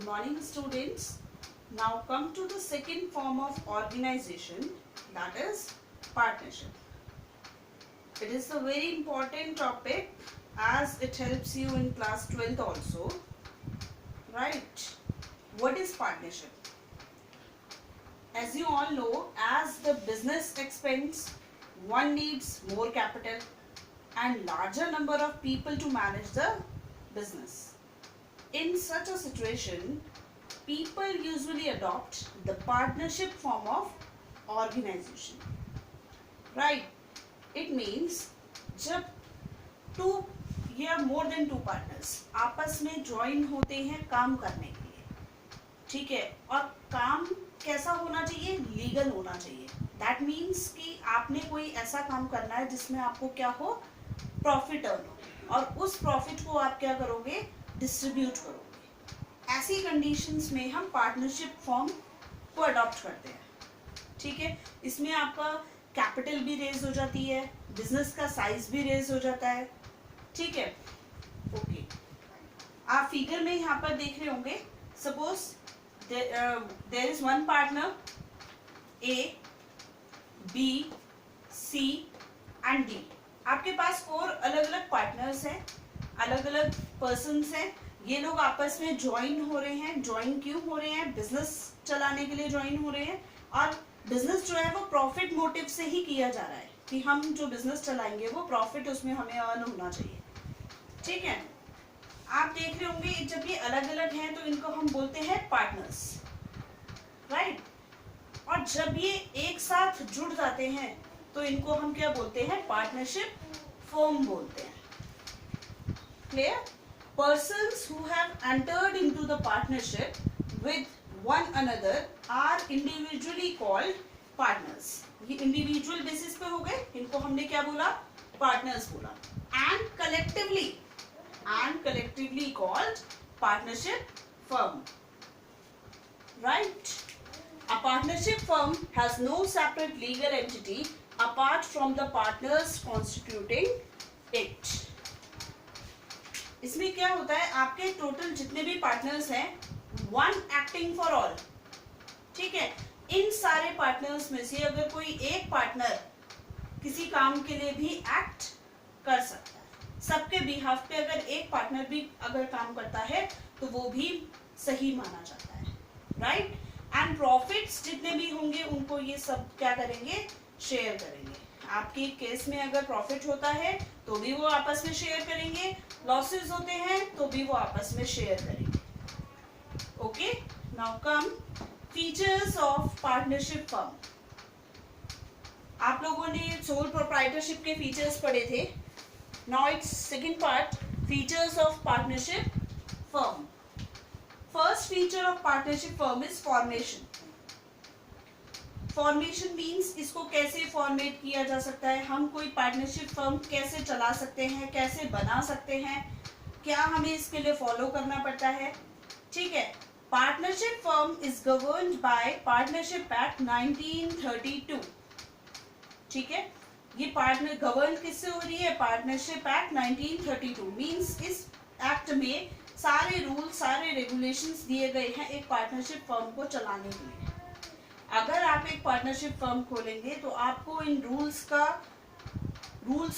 morning, students. Now come to the second form of organization, that is partnership. It is a very important topic as it helps you in class 12th also. Right? What is partnership? As you all know, as the business expands, one needs more capital and larger number of people to manage the business. In such a situation, people usually adopt the partnership form of organization. Right? It means जब two या more than two partners आपस में join होते हैं काम करने के लिए, ठीक है, और काम कैसा होना चाहिए? लीगल होना चाहिए. That means कि आपने कोई ऐसा काम करना है जिसमें आपको क्या हो? प्रॉफिट अर्न हो, और उस प्रॉफिट को आप क्या करोगे? डिस्ट्रीब्यूट करोगे. ऐसी कंडीशंस में हम पार्टनरशिप फॉर्म को अडॉप्ट करते हैं. ठीक है, इसमें आपका कैपिटल भी रेज हो जाती है, बिजनेस का साइज भी रेज हो जाता है. ठीक है, ओके. आप फिगर में यहाँ पर देख रहे होंगे. Suppose there is one partner A, B, C and D. आपके पास 4 अलग अलग पार्टनर्स हैं, अलग अलग पर्सन्स हैं. ये लोग आपस में ज्वाइन हो रहे हैं. ज्वाइन क्यों हो रहे हैं? बिजनेस चलाने के लिए ज्वाइन हो रहे हैं. और बिजनेस जो है वो प्रॉफिट मोटिव से ही किया जा रहा है कि हम जो बिजनेस चलाएंगे वो प्रॉफिट उसमें हमें अर्न होना चाहिए. ठीक है, आप देख रहे होंगे जब ये अलग अलग हैं तो इनको हम बोलते हैं पार्टनर्स. राइट? और जब ये एक साथ जुड़ जाते हैं तो इनको हम क्या बोलते हैं? पार्टनरशिप फर्म बोलते हैं. Clear? Persons who have entered into the partnership with one another are individually called partners. ये individual basis पे हो गए, इनको हमने क्या बोला? Partners बोला. And collectively called partnership firm. Right? A partnership firm has no separate legal entity apart from the partners constituting it. इसमें क्या होता है? आपके टोटल जितने भी पार्टनर्स हैं, वन एक्टिंग फॉर ऑल. ठीक है, इन सारे पार्टनर्स में से अगर कोई एक पार्टनर किसी काम के लिए भी एक्ट कर सकता है, सबके बिहाफ पे अगर एक पार्टनर भी अगर काम करता है तो वो भी सही माना जाता है. राइट? एंड प्रॉफिट्स जितने भी होंगे उनको ये सब क्या करेंगे? शेयर करेंगे. आपके केस में अगर प्रॉफिट होता है तो भी वो आपस में शेयर करेंगे, लॉसेस होते हैं तो भी वो आपस में शेयर करेंगे. Okay, now come features of partnership firm. आप लोगों ने सोल प्रोप्राइटरशिप के फीचर्स पढ़े थे. Now it's second part, features of partnership firm. First feature of partnership firm is formation. Formation means इसको कैसे फॉर्मेट किया जा सकता है, हम कोई पार्टनरशिप फर्म कैसे चला सकते हैं, कैसे बना सकते हैं, क्या हमें इसके लिए फॉलो करना पड़ता है. ठीक है, partnership firm is governed bye partnership act 1932. ठीक है, ये पार्टनर गवर्न किससे हो रही है? Partnership act 1932. मीन्स इस एक्ट में सारे रूल, सारे रेगुलेशंस दिए गए हैं एक पार्टनरशिप फर्म को चलाने के लिए. अगर आप एक पार्टनरशिप फर्म खोलेंगे तो आपको इन रूल्स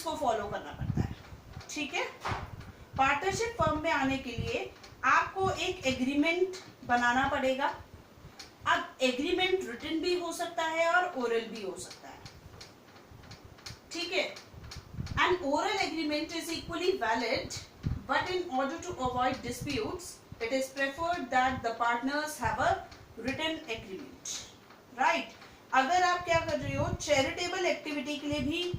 को फॉलो करना पड़ता है. ठीक है, पार्टनरशिप फर्म में आने के लिए आपको एक एग्रीमेंट बनाना पड़ेगा. अब एग्रीमेंट रिटन भी हो सकता है और ओरल भी हो सकता है. ठीक है, an oral agreement is equally valid, but in order to avoid disputes it is preferred that the partners have a written agreement. Right? अगर आप क्या कर रहे हो? चैरिटेबल एक्टिविटी के लिए भी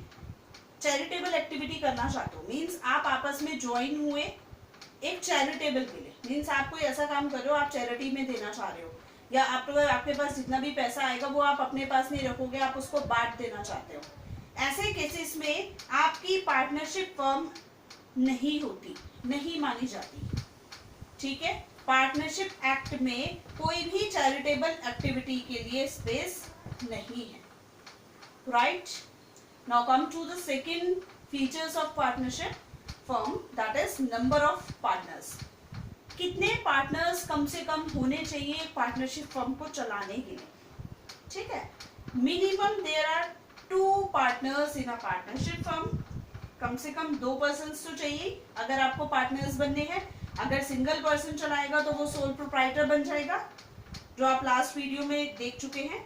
चैरिटेबल एक्टिविटी करना चाहते हो, मीन्स आप आपस में ज्वाइन हुए एक चैरिटेबल के लिए, मीन्स आप कोई ऐसा काम कर रहे हो, आप चैरिटी में देना चाह रहे हो, या आपके पास जितना भी पैसा आएगा वो आप अपने पास नहीं रखोगे, आप उसको बांट देना चाहते हो. ऐसे केसेस में आपकी पार्टनरशिप फर्म नहीं होती, नहीं मानी जाती. ठीक है, पार्टनरशिप एक्ट में कोई भी चैरिटेबल एक्टिविटी के लिए स्पेस नहीं है. Right? Now come to the second features of partnership firm, that is number of partners. कितने पार्टनर्स कम से कम होने चाहिए एक पार्टनरशिप फर्म को चलाने के लिए, ठीक है। Minimum there are 2 partners in a partnership firm, कम से कम 2 पर्सन्स तो चाहिए अगर आपको पार्टनर्स बनने हैं। अगर सिंगल पर्सन चलाएगा तो वो सोल प्रोप्राइटर बन जाएगा, जो आप लास्ट वीडियो में देख चुके हैं।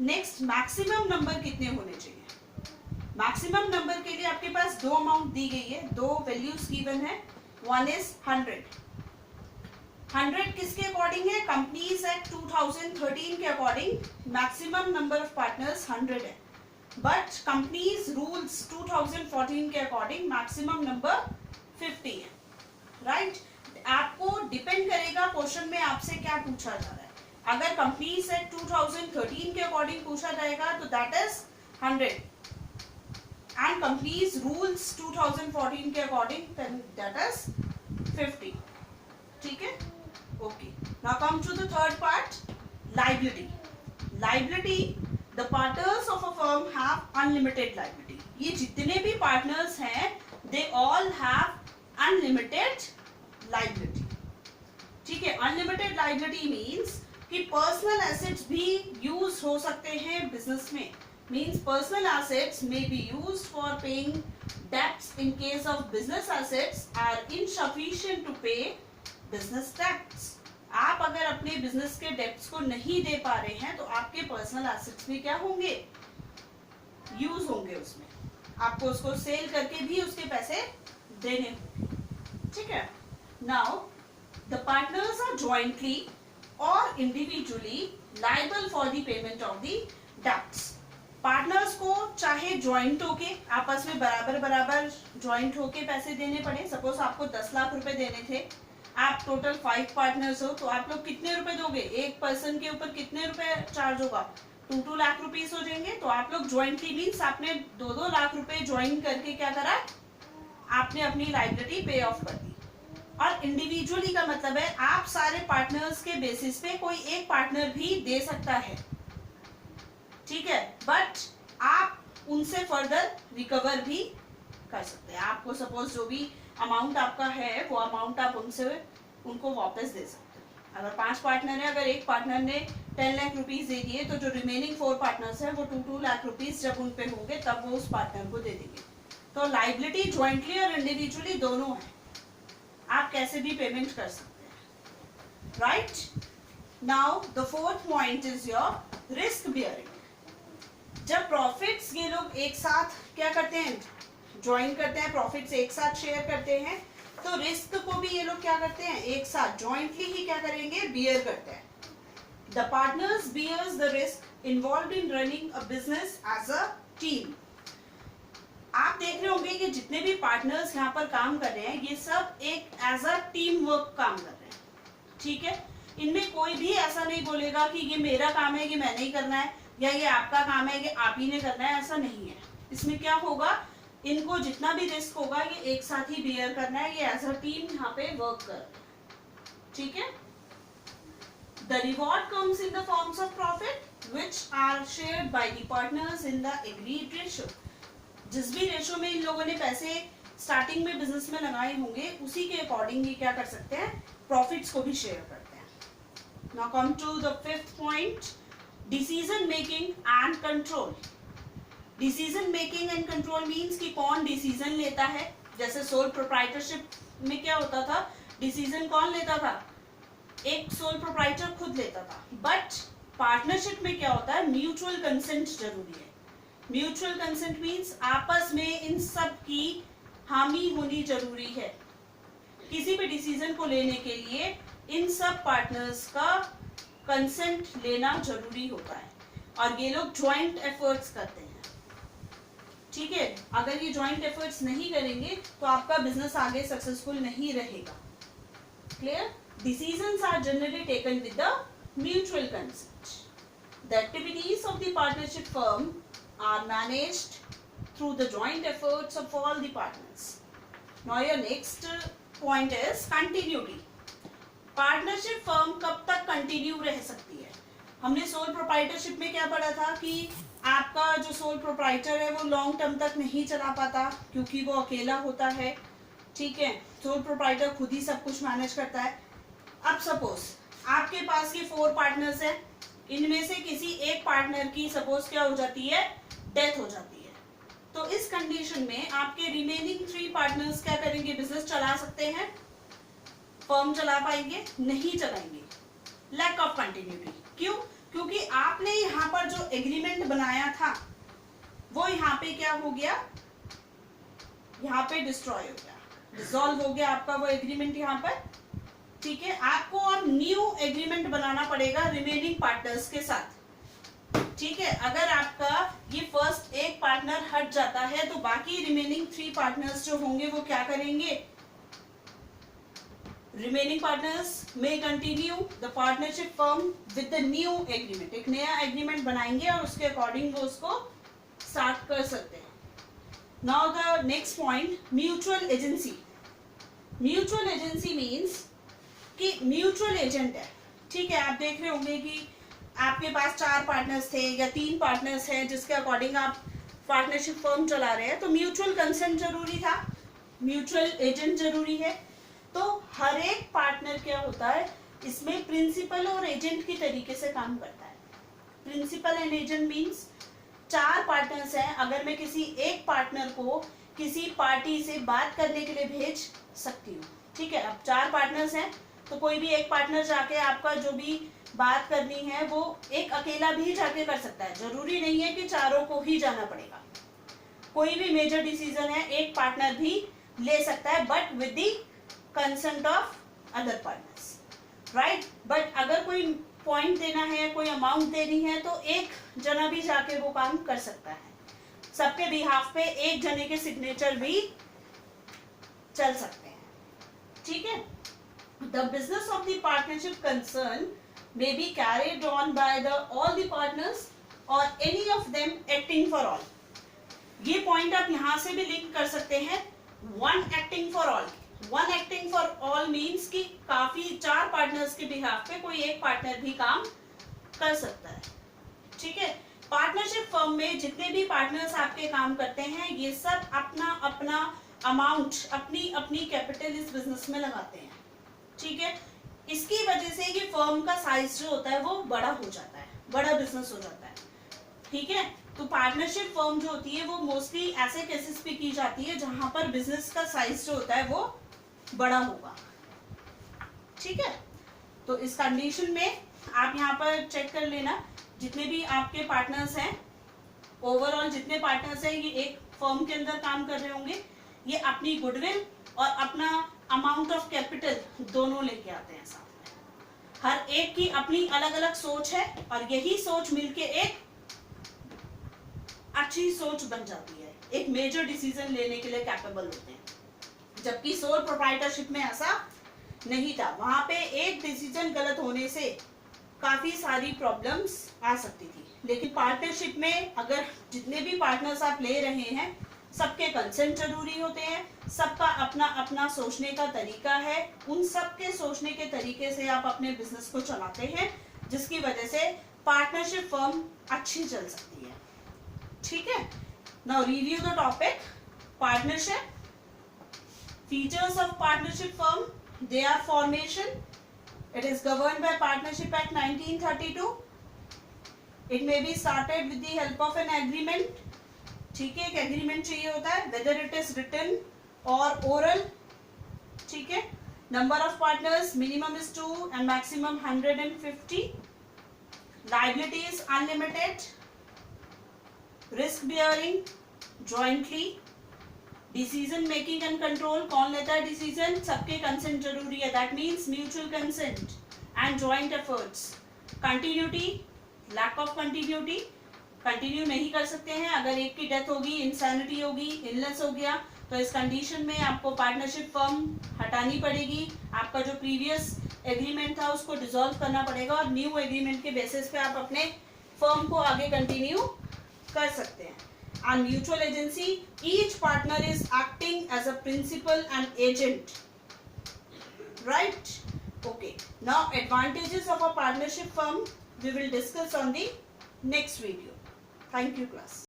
नेक्स्ट, मैक्सिमम नंबर कितने होने चाहिए? मैक्सिमम नंबर के लिए आपके पास 2 अमाउंट दी गई है, 2 वैल्यूज गिवन है। One is 100। 100 किसके अकॉर्डिंग है? कंपनीज एक्ट 2013 के according maximum number of partners 100 है, बट कंपनीज रूल्स 2014 के अकॉर्डिंग मैक्सिमम नंबर 50 है, राइट। आपको डिपेंड करेगा क्वेश्चन में आपसे क्या पूछा जा रहा है। अगर कंपनीज एक्ट 2013 के अकॉर्डिंग पूछा जाएगा तो that is 100, and companies rules 2014 के अकॉर्डिंग दैट इज 50, ठीक है। Okay, now come to the third part, liability. Liability, the partners of a firm have unlimited liability. ये जितने भी पार्टनर्स हैं they all have unlimited liability, ठीक है। Unlimited liability means कि पर्सनल एसेट्स भी यूज हो सकते हैं बिजनेस में, means personal assets may be used for paying debts in case of business assets are insufficient to pay business debts. आप अगर अपने बिजनेस के डेब्ट्स को नहीं दे पा रहे हैं तो आपके पर्सनल एसेट्स भी क्या होंगे? यूज होंगे, उसमें आपको उसको सेल करके भी उसके पैसे देने होंगे, ठीक है। Now, the partners are jointly or individually liable for the payment of the debts. Partners को चाहे ज्वाइंट होके आपस में बराबर बराबर ज्वाइंट होके पैसे देने पड़े। सपोज आपको 10 लाख रुपए देने थे, आप टोटल 5 पार्टनर्स हो, तो आप लोग कितने रुपए दोगे? एक पर्सन के ऊपर कितने रुपए चार्ज होगा? 2 लाख रुपीस हो जाएंगे। तो आप लोग ज्वाइंटली मीन्स आपने 2 लाख रुपए ज्वाइन करके क्या करा? आपने अपनी लायबिलिटी पे ऑफ कर दी। और इंडिविजुअली का मतलब है आप सारे पार्टनर्स के बेसिस पे कोई एक पार्टनर भी दे सकता है, ठीक है, बट आप उनसे फर्दर रिकवर भी कर सकते हैं। आपको सपोज जो भी अमाउंट आपका है वो अमाउंट आप उनको वापस दे सकते हैं। अगर 5 पार्टनर है, अगर एक पार्टनर ने 10 लाख रुपीस दे दिए तो जो रिमेनिंग 4 पार्टनर्स हैं वो 2 लाख रुपीस जब उन पे होंगे तब वो उस पार्टनर को दे देंगे। तो लायबिलिटी ज्वाइंटली और इंडिविजुअली दोनों है, आप कैसे भी पेमेंट कर सकते हैं, right. Now the fourth point is your risk bearing. जब प्रॉफिट्स ये लोग एक साथ क्या करते हैं? ज्वाइन करते हैं, प्रॉफिट्स एक साथ शेयर करते हैं, तो रिस्क को भी ये लोग क्या करते हैं? एक साथ ज्वाइंटली ही क्या करेंगे? बियर करते हैं। The partners bears the risk involved in running a business as a team. आप देख रहे होंगे कि जितने भी पार्टनर्स यहाँ पर काम कर रहे हैं ये सब एक एज अ टीम वर्क काम कर रहे हैं, ठीक है। इनमें कोई भी ऐसा नहीं बोलेगा कि ये मेरा काम है, ये मैंने ही करना है, या ये आपका काम है, ये आप ही ने करना है, ऐसा नहीं है। इसमें क्या होगा? इनको जितना भी रिस्क होगा ये एक साथ ही बियर करना है, ये एज अ टीम यहाँ पे वर्क कर, ठीक है। The reward comes in the forms of profit which are shared by the partners in the agreed ratio. जिस भी रेशो में इन लोगों ने पैसे स्टार्टिंग में बिजनेस में लगाए होंगे उसी के अकॉर्डिंग ये क्या कर सकते हैं? प्रॉफिट्स को भी शेयर करते हैं। Now come to the fifth point, decision making and control. Decision making and control means कि कौन डिसीजन लेता है। जैसे सोल प्रोप्राइटरशिप में क्या होता था? डिसीजन कौन लेता था? एक सोल प्रोप्राइटर खुद लेता था, बट पार्टनरशिप में क्या होता है? म्यूचुअल कंसेंट जरूरी है। म्यूचुअल कंसेंट मीन्स आपस में इन सब की हामी होनी जरूरी है। किसी भी डिसीजन को लेने के लिए इन सब पार्टनर्स का कंसेंट लेना जरूरी होता है, और ये लोग ज्वाइंट एफर्ट्स करते हैं, ठीक है। अगर ये ज्वाइंट एफर्ट्स नहीं करेंगे तो आपका बिजनेस आगे सक्सेसफुल नहीं रहेगा। Clear? Decisions are generally taken with the mutual consent. The activities of the partnership firm are managed through the joint efforts of all the partners. Now your next point is continuity. Partnership firm कब तक continue रह सकती है? हमने sole proprietorship में क्या पढ़ा था कि आपका जो सोल प्रोप्राइटर है वो लॉन्ग टर्म तक नहीं चला पाता क्योंकि वो अकेला होता है, ठीक है, सोल प्रोप्राइटर खुद ही सब कुछ मैनेज करता है। अब सपोज आपके पास ये 4 पार्टनर्स हैं, इनमें से किसी एक पार्टनर की सपोज क्या हो जाती है, डेथ हो जाती है, तो इस कंडीशन में आपके रिमेनिंग 3 पार्टनर्स क्या करेंगे, बिजनेस चला सकते हैं, फर्म चला पाएंगे, नहीं चलाएंगे, लैक ऑफ कंटिन्यूटी। क्यों? क्योंकि आपने यहाँ पर जो एग्रीमेंट बनाया था वो यहाँ पे क्या हो गया, यहाँ पे डिस्ट्रॉय हो गया, डिसॉल्व हो गया आपका वो एग्रीमेंट यहाँ पर। ठीक है, आपको अब न्यू एग्रीमेंट बनाना पड़ेगा रिमेनिंग पार्टनर्स के साथ। ठीक है, अगर आपका ये फर्स्ट एक पार्टनर हट जाता है तो बाकी रिमेनिंग 3 पार्टनर्स जो होंगे वो क्या करेंगे, रिमेनिंग पार्टनर्स में continue the partnership firm with the new agreement, एक नया एग्रीमेंट बनाएंगे और उसके अकॉर्डिंग वो उसको स्टार्ट कर सकते हैं। Now the next point, mutual agency. Mutual agency means कि म्यूचुअल एजेंट है। ठीक है, आप देख रहे होंगे कि आपके पास 4 पार्टनर्स थे या 3 पार्टनर्स हैं जिसके अकॉर्डिंग आप पार्टनरशिप फर्म चला रहे हैं, तो म्यूचुअल कंसेंट जरूरी था, म्यूचुअल एजेंट जरूरी है। तो हर एक पार्टनर क्या होता है, इसमें प्रिंसिपल और एजेंट की तरीके से काम करता है। Principal and agent means 4 partners हैं, अगर मैं किसी एक पार्टनर को किसी पार्टी से बात करने के लिए भेज सकती हूँ। ठीक है, अब 4 पार्टनर्स हैं तो कोई भी एक पार्टनर जाके आपका जो भी बात करनी है वो एक अकेला भी जाके कर सकता है, जरूरी नहीं है कि चारों को ही जाना पड़ेगा। कोई भी मेजर डिसीजन है एक पार्टनर भी ले सकता है, but with the consent of other partners, right. But अगर कोई पॉइंट देना है, कोई अमाउंट देनी है, तो एक जना भी जाके वो काम कर सकता है। सबके बिहाफ पे एक जने के सिग्नेचर भी चल सकते हैं। ठीक है, the business of the partnership concern may be carried on by all the partners or any of them acting for all। ये पॉइंट आप यहां से भी लिंक कर सकते हैं, one acting for all। one acting for all means कि काफी 4 पार्टनर्स के बिहाफ पे कोई एक पार्टनर भी काम कर सकता है। ठीक है, पार्टनरशिप फर्म में जितने भी पार्टनर्स आपके काम करते हैं ये सब अपना अपना अमाउंट, अपनी अपनी कैपिटल इस बिजनेस में लगाते हैं। ठीक है, इसकी वजह से ये फर्म का साइज जो होता है वो बड़ा हो जाता है, बड़ा बिजनेस हो जाता है। ठीक है, तो पार्टनरशिप फर्म जो होती है वो मोस्टली ऐसे केसेस पे की जाती है जहां पर बिजनेस का साइज जो होता है वो बड़ा होगा। ठीक है, तो इस कंडीशन में आप यहाँ पर चेक कर लेना, जितने भी आपके पार्टनर्स हैं, ओवरऑल जितने पार्टनर्स हैं ये एक फर्म के अंदर काम कर रहे होंगे, ये अपनी गुडविल और अपना अमाउंट ऑफ कैपिटल दोनों लेके आते हैं साथ में। हर एक की अपनी अलग अलग सोच है और यही सोच मिलके एक अच्छी सोच बन जाती है, एक मेजर डिसीजन लेने के लिए कैपेबल होते हैं। जबकि सोल प्रोप्राइटरशिप में ऐसा नहीं था, वहां पे एक डिसीजन गलत होने से काफी सारी प्रॉब्लम्स आ सकती थी। लेकिन पार्टनरशिप में अगर जितने भी पार्टनर्स आप ले रहे हैं सबके कंसेंट जरूरी होते हैं, सबका अपना अपना सोचने का तरीका है, उन सबके सोचने के तरीके से आप अपने बिजनेस को चलाते हैं, जिसकी वजह से पार्टनरशिप फर्म अच्छी चल सकती है। ठीक है, now review the topic partnership. Features of partnership firm, they are formation, it is governed by Partnership Act 1932, it may be started with the help of an agreement। ठीक है, एक एग्रीमेंट चाहिए होता है, whether it is written or oral। ठीक है, number of partners minimum is 2 and maximum 150, liability is unlimited, risk bearing jointly, decision making and control, कौन लेता है डिसीजन, सबके कंसेंट जरूरी है, that means mutual consent and joint efforts. Continuity, lack of continuity, continue नहीं कर सकते हैं, अगर एक की डेथ होगी, इंसैनिटी होगी, इलनेस हो गया, तो इस कंडीशन में आपको पार्टनरशिप फर्म हटानी पड़ेगी, आपका जो प्रीवियस एग्रीमेंट था उसको डिसॉल्व करना पड़ेगा और न्यू एग्रीमेंट के बेसिस पे आप अपने फर्म को आगे कंटिन्यू कर सकते हैं। And mutual agency, each partner is acting as a principal and agent, right? Okay, now advantages of a partnership firm we will discuss on the next video. Thank you class.